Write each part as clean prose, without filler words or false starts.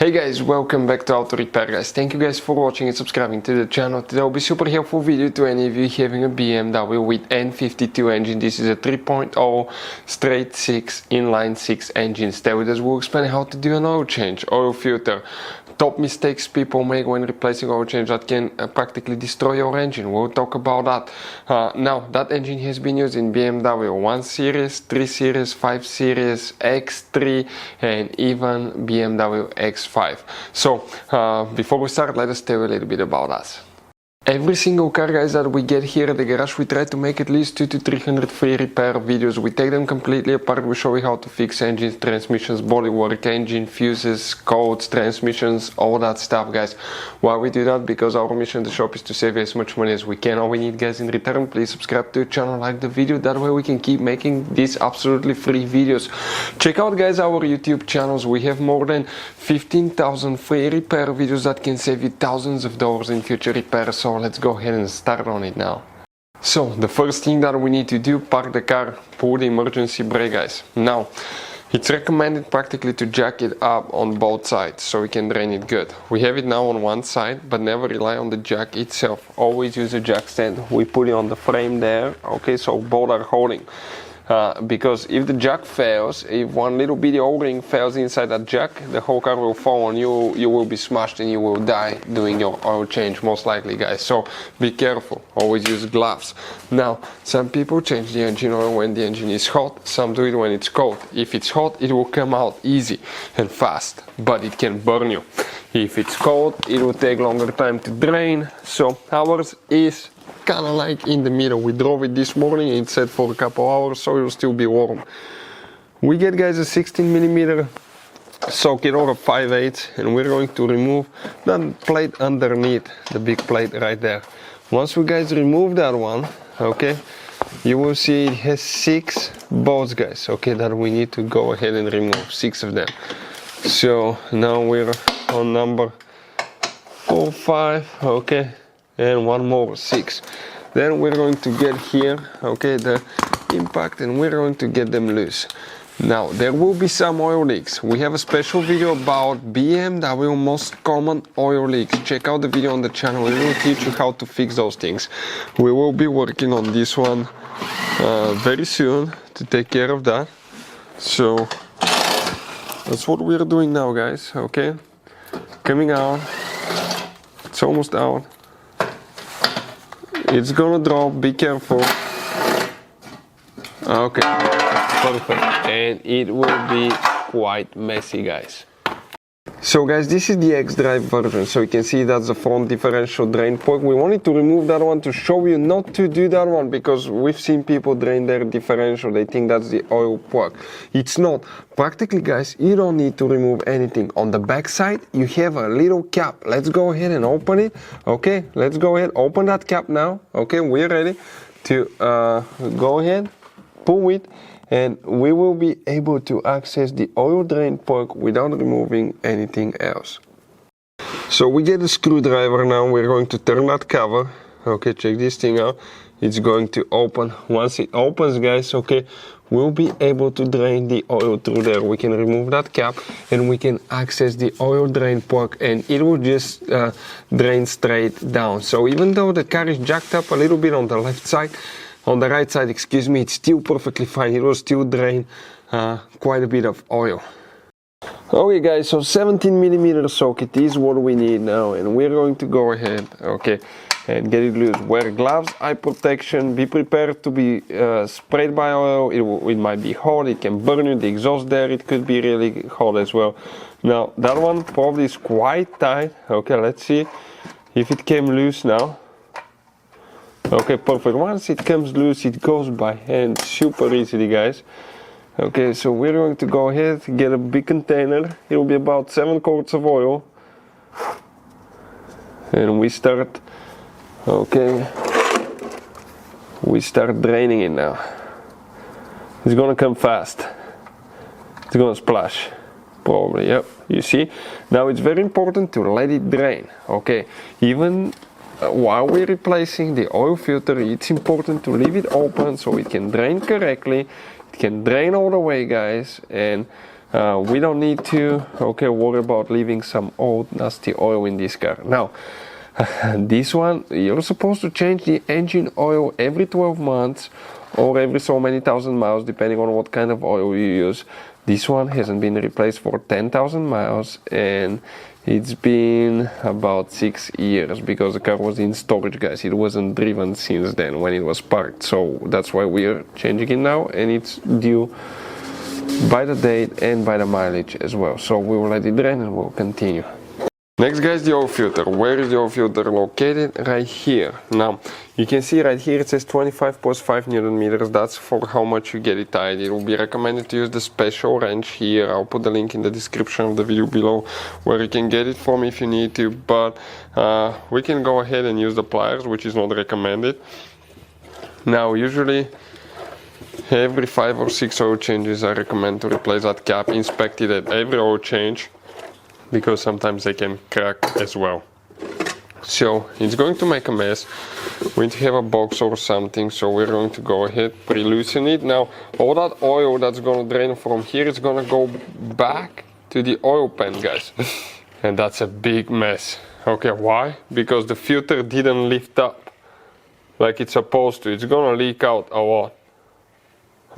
Hey guys, welcome back to Auto Repair guys. Thank you guys for watching and subscribing to the channel. Today will be super helpful video to any of you having a BMW with N52 engine. This is a 3.0 straight 6 inline 6 engine. Stay with us, we'll explain how to do an oil change, oil filter, top mistakes people make when replacing oil change that can practically destroy your engine. We'll talk about that. Now, that engine has been used in BMW 1 Series, 3 Series, 5 Series, X3 and even BMW X5. So before we start, let us tell you a little bit about us. Every single car guys that we get here at the garage, we try to make at least 200 to 300 free repair videos. We take them completely apart, we show you how to fix engines, transmissions, bodywork, engine fuses, codes, transmissions, all that stuff guys. Why we do that? Because our mission in the shop is to save you as much money as we can. All we need guys in return, please subscribe to the channel, like the video, that way we can keep making these absolutely free videos. Check out guys our YouTube channels, we have more than 15,000 free repair videos that can save you thousands of dollars in future repairs. So let's go ahead and start on it now. So the first thing that we need to do, park the car, pull the emergency brake guys. Now it's recommended practically to jack it up on both sides so we can drain it good. We have it now on one side, but never rely on the jack itself. Always use a jack stand. We put it on the frame there, okay, so both are holding. Because if the jack fails, if one little bitty O-ring fails inside that jack, the whole car will fall on you, you will be smashed and you will die doing your oil change most likely guys. So be careful, always use gloves. Now some people change the engine oil when the engine is hot, some do it when it's cold. If it's hot it will come out easy and fast, but it can burn you. If it's cold it will take longer time to drain, so ours is kind of like in the middle. We drove it this morning and it set for a couple hours so it will still be warm. We get guys a 16mm socket or a 5/8 and we're going to remove that plate underneath, the big plate right there. Once we guys remove that one, okay, you will see it has 6 bolts guys, okay, that we need to go ahead and remove, 6 of them. So now we're on number 4, 5, okay, and one more, 6. Then we're going to get here, okay, the impact, and we're going to get them loose. Now there will be some oil leaks. We have a special video about BMW most common oil leaks. Check out the video on the channel, it will teach you how to fix those things. We will be working on this one very soon to take care of that. So that's what we're doing now guys, okay, coming out, it's almost out. It's gonna drop, be careful. Okay, perfect. And it will be quite messy guys. So guys, this is the X-Drive version, so you can see that's the front differential drain plug. We wanted to remove that one to show you not to do that one, because we've seen people drain their differential, they think that's the oil plug. It's not. Practically guys, you don't need to remove anything. On the back side, you have a little cap. Let's go ahead and open it. Okay, let's go ahead, open that cap now. Okay, we're ready to go ahead, pull it, and we will be able to access the oil drain plug without removing anything else. So we get a screwdriver now, we're going to turn that cover. Okay, check this thing out. It's going to open. Once it opens guys, okay, we'll be able to drain the oil through there. We can remove that cap and we can access the oil drain plug and it will just drain straight down. So even though the car is jacked up a little bit on the left side, on the right side, excuse me, it's still perfectly fine. It will still drain quite a bit of oil. Okay guys, so 17mm socket is what we need now, and we're going to go ahead, okay, and get it loose. Wear gloves, eye protection, be prepared to be sprayed by oil. It might be hot, it can burn you, the exhaust there, it could be really hot as well. Now that one probably is quite tight. Okay, let's see if it came loose now. Okay, perfect. Once it comes loose, it goes by hand super easily guys. Okay, so we're going to go ahead, get a big container. It will be about 7 quarts of oil. And we start, okay, we start draining it now. It's gonna come fast. It's gonna splash, probably, yep, you see. Now it's very important to let it drain, okay. Even while we're replacing the oil filter, it's important to leave it open so it can drain correctly. It can drain all the way guys, and we don't need to worry about leaving some old nasty oil in this car. Now this one, you're supposed to change the engine oil every 12 months or every so many thousand miles, depending on what kind of oil you use. This one hasn't been replaced for 10,000 miles, and it's been about 6 years because the car was in storage, guys. It wasn't driven since then when it was parked, so that's why we're changing it now, and it's due by the date and by the mileage as well. So we will let it drain and we'll continue. Next, guys, the oil filter. Where is the oil filter located? Right here. Now you can see right here it says 25 plus 5 Newton meters. That's for how much you get it tied. It will be recommended to use the special wrench here. I'll put the link in the description of the video below where you can get it from if you need to, but we can go ahead and use the pliers, which is not recommended. Now usually every 5 or 6 oil changes I recommend to replace that cap. Inspect it at every oil change, because sometimes they can crack as well. So it's going to make a mess. We need to have a box or something, so we're going to go ahead, pre-loosen it. Now all that oil that's going to drain from here is going to go back to the oil pan, guys. And that's a big mess. Okay, why? Because the filter didn't lift up like it's supposed to. It's going to leak out a lot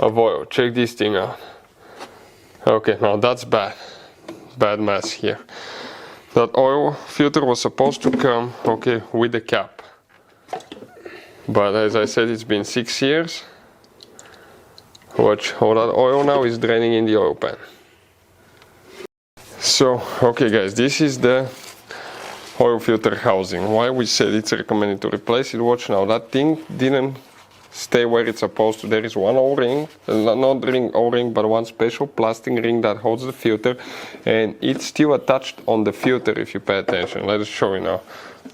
of oil. Check this thing out. Okay, now that's bad mess here. That oil filter was supposed to come with the cap, but as I said, it's been 6 years. Watch, all that oil now is draining in the oil pan. So guys, this is the oil filter housing. Why we said it's recommended to replace it. Watch now, that thing didn't stay where it's supposed to. There is one O-ring, not ring O-ring, but one special plastic ring that holds the filter, and it's still attached on the filter if you pay attention. Let us show you now.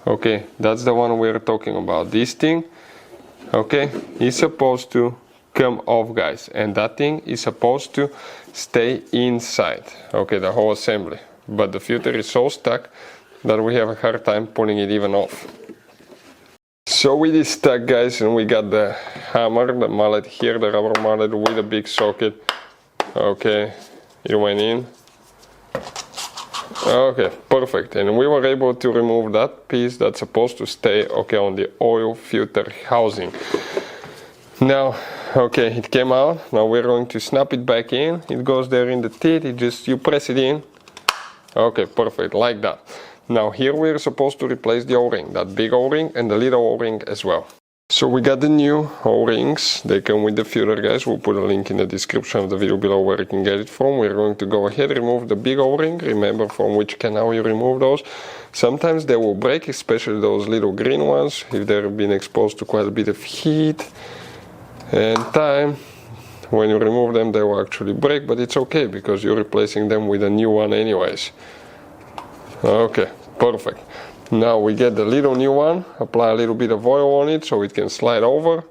Okay, that's the one we're talking about. This thing, is supposed to come off, guys, and that thing is supposed to stay inside. The whole assembly, but the filter is so stuck that we have a hard time pulling it even off. So it is stuck, guys, and we got the hammer, the mallet here, the rubber mallet with a big socket. It went in. Perfect. And we were able to remove that piece that's supposed to stay on the oil filter housing. Now it came out. Now we're going to snap it back in. It goes there in the teeth. You press it in. Perfect, like that. Now here we're supposed to replace the O-ring, that big O-ring and the little O-ring as well. So we got the new O-rings. They come with the filter, guys. We'll put a link in the description of the video below where you can get it from. We're going to go ahead and remove the big O-ring. Remember from which canal you remove those. Sometimes they will break, especially those little green ones, if they've been exposed to quite a bit of heat and time. When you remove them, they will actually break, but it's okay because you're replacing them with a new one anyways. Perfect. Now we get the little new one, apply a little bit of oil on it so it can slide over.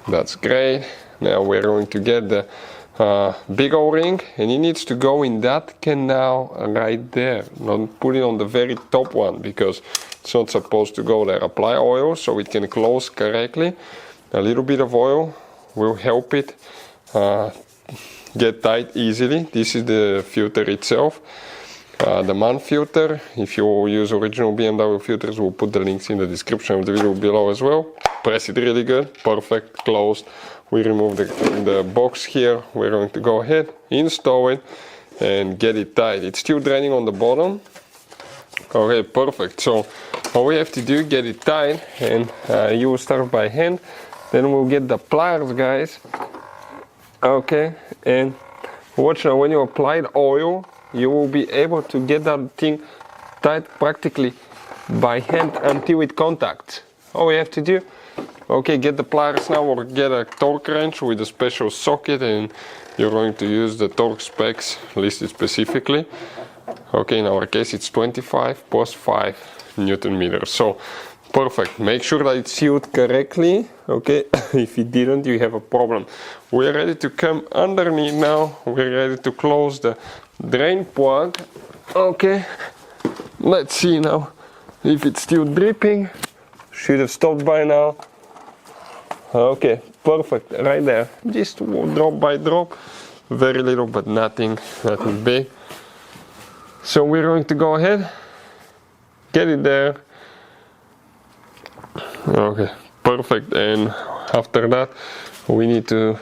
That's great. Now we're going to get the big O-ring, and it needs to go in that canal right there. Don't put it on the very top one because it's not supposed to go there. Apply oil so it can close correctly. A little bit of oil will help it get tight easily. This is the filter itself. The MAN filter, if you use original BMW filters, we'll put the links in the description of the video below as well. Press it really good, perfect, closed. We remove the box here. We're going to go ahead, install it, and get it tight. It's still draining on the bottom. Perfect. So all we have to do, get it tight, and you will start by hand. Then we'll get the pliers, guys. And watch now, when you apply the oil, you will be able to get that thing tight practically by hand until it contacts. All we have to do, get the pliers now, or get a torque wrench with a special socket, and you're going to use the torque specs listed specifically. In our case it's 25 plus 5 Newton meters. So perfect. Make sure that it's sealed correctly. If it didn't, you have a problem. We're ready to come underneath now. We're ready to close the drain plug. Let's see now if it's still dripping. Should have stopped by now. Perfect, right there. Just drop by drop. very little, but nothing big. So we're going to go ahead, get it there. Okay, perfect. And after that we need to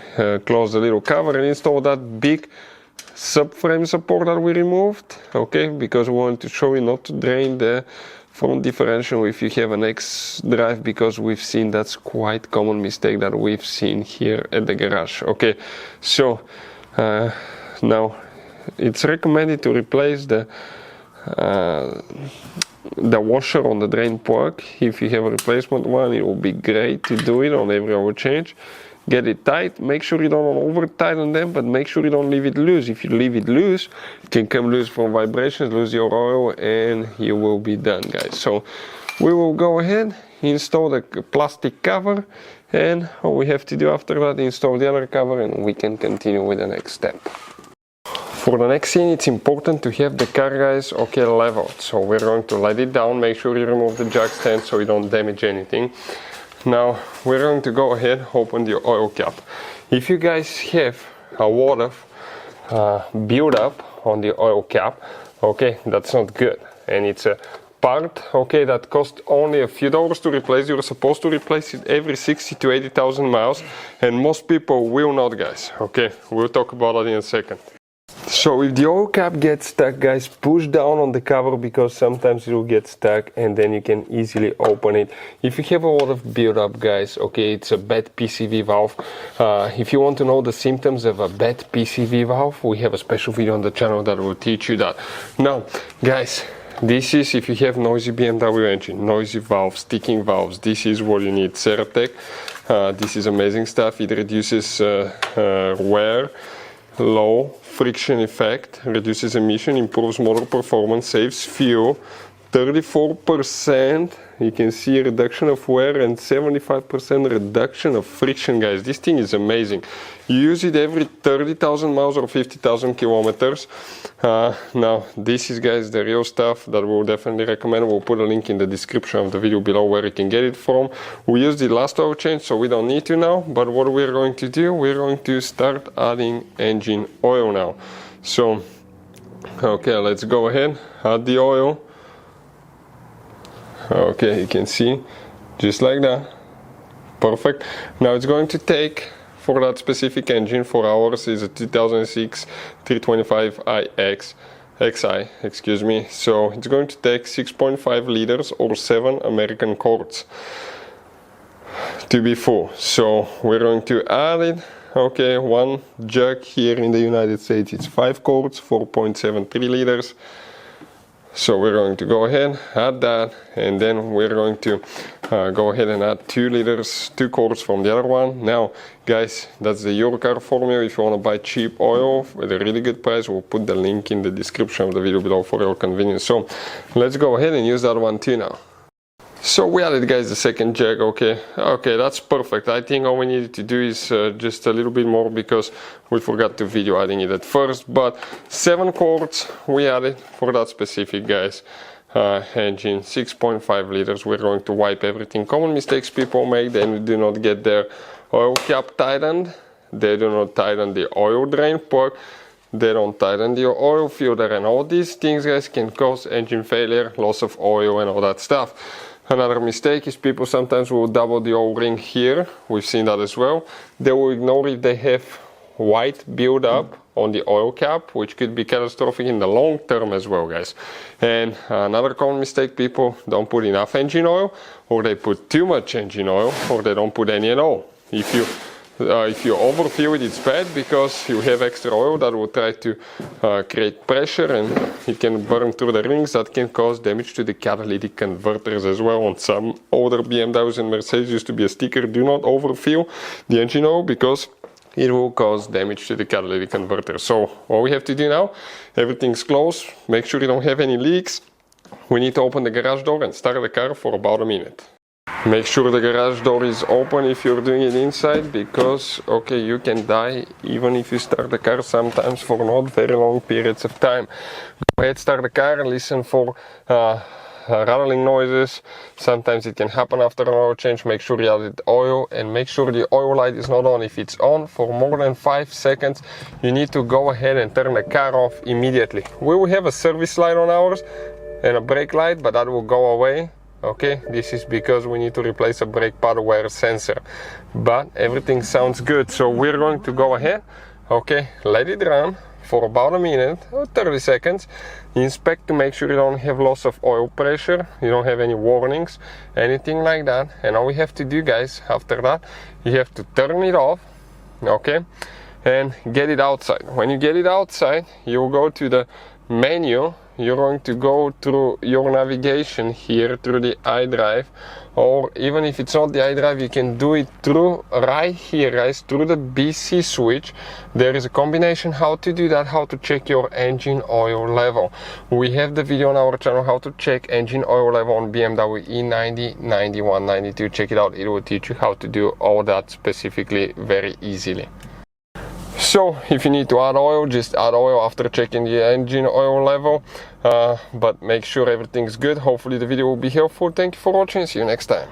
close the little cover and install that big subframe support that we removed, okay, because we want to show you not to drain the front differential if you have an X drive, because we've seen that's quite common mistake that we've seen here at the garage. Okay, so now it's recommended to replace the washer on the drain plug. If you have a replacement one, it will be great to do it on every oil change. Get it tight, make sure you don't over tighten them, but make sure you don't leave it loose. If you leave it loose, it can come loose from vibrations, lose your oil, and you will be done, guys. So we will go ahead, install the plastic cover, and all we have to do after that, install the other cover, and we can continue with the next step. For the next scene, it's important to have the car, guys, okay, leveled. So we're going to let it down, make sure you remove the jack stand so you don't damage anything. Now we're going to go ahead, open the oil cap. If you guys have a lot of build-up on the oil cap, okay, that's not good. And it's a part, okay, that costs only a few dollars to replace. You're supposed to replace it every 60 to 80,000 miles, and most people will not, guys. Okay, we'll talk about that in a second. So if the oil cap gets stuck, guys, push down on the cover, because sometimes it will get stuck and then you can easily open it. If you have a lot of build-up, guys, okay, it's a bad PCV valve. If you want to know the symptoms of a bad PCV valve, we have a special video on the channel that will teach you that. Now, guys, this is if you have noisy BMW engine, noisy valves, sticking valves, this is what you need. Ceratec, this is amazing stuff. It reduces wear, low friction effect, reduces emission, improves motor performance, saves fuel, 34%, you can see a reduction of wear, and 75% reduction of friction, guys. This thing is amazing. You use it every 30,000 miles or 50,000 kilometers. Now this is, guys, the real stuff that we'll definitely recommend. We'll put a link in the description of the video below where you can get it from. We used it last oil change, so we don't need to now, but what we're going to do, we're going to start adding engine oil now. So okay, let's go ahead, add the oil. Okay, you can see, just like that, perfect. Now it's going to take, for that specific engine, for ours is a 2006 325 XI, excuse me, so it's going to take 6.5 liters or 7 American quarts to be full. So we're going to add it. Okay, one jug here in the United States, it's 5 quarts, 4.73 liters. So we're going to go ahead, add that, and then we're going to go ahead and add 2 liters, 2 quarts from the other one. Now, guys, that's the Eurocar formula. If you want to buy cheap oil with a really good price, we'll put the link in the description of the video below for your convenience. So let's go ahead and use that one too now. So we added, guys, the second jug. Okay, that's perfect. I think all we needed to do is just a little bit more, because we forgot to video adding it at first, but 7 quarts we added for that specific, guys, engine, 6.5 liters. We're going to wipe everything. Common mistakes people make, they do not get their oil cap tightened, they do not tighten the oil drain plug, they don't tighten the oil filter, and all these things, guys, can cause engine failure, loss of oil, and all that stuff. Another mistake is people sometimes will double the oil ring here. We've seen that as well. They will ignore if they have white build-up on the oil cap, which could be catastrophic in the long term as well, guys. And another common mistake, people don't put enough engine oil, or they put too much engine oil, or they don't put any at all. If you overfill it, it's bad, because you have extra oil that will try to create pressure, and it can burn through the rings. That can cause damage to the catalytic converters as well. On some older BMWs and Mercedes used to be a sticker, do not overfill the engine oil, because it will cause damage to the catalytic converter. So all we have to do now, everything's closed, make sure you don't have any leaks. We need to open the garage door and start the car for about a minute. Make sure the garage door is open if you're doing it inside, because, okay, you can die even if you start the car, sometimes for not very long periods of time. Go ahead, start the car and listen for rattling noises. Sometimes it can happen after an oil change. Make sure you added oil, and make sure the oil light is not on. If it's on for more than 5 seconds, you need to go ahead and turn the car off immediately. We will have a service light on ours and a brake light, but that will go away. Okay, this is because we need to replace a brake pad wear sensor, but everything sounds good. So we're going to go ahead, okay, let it run for about a minute or 30 seconds. Inspect to make sure you don't have loss of oil pressure, you don't have any warnings, anything like that. And all we have to do, guys, after that, you have to turn it off, okay, and get it outside. When you get it outside, you will go to the menu. You're going to go through your navigation here through the iDrive, or even if it's not the iDrive, you can do it through right here, guys, through the BC switch. There is a combination how to do that, how to check your engine oil level. We have the video on our channel how to check engine oil level on BMW E90, 91, 92. Check it out, it will teach you how to do all that specifically very easily. So if you need to add oil, just add oil after checking the engine oil level, but make sure everything's good. Hopefully the video will be helpful. Thank you for watching, see you next time.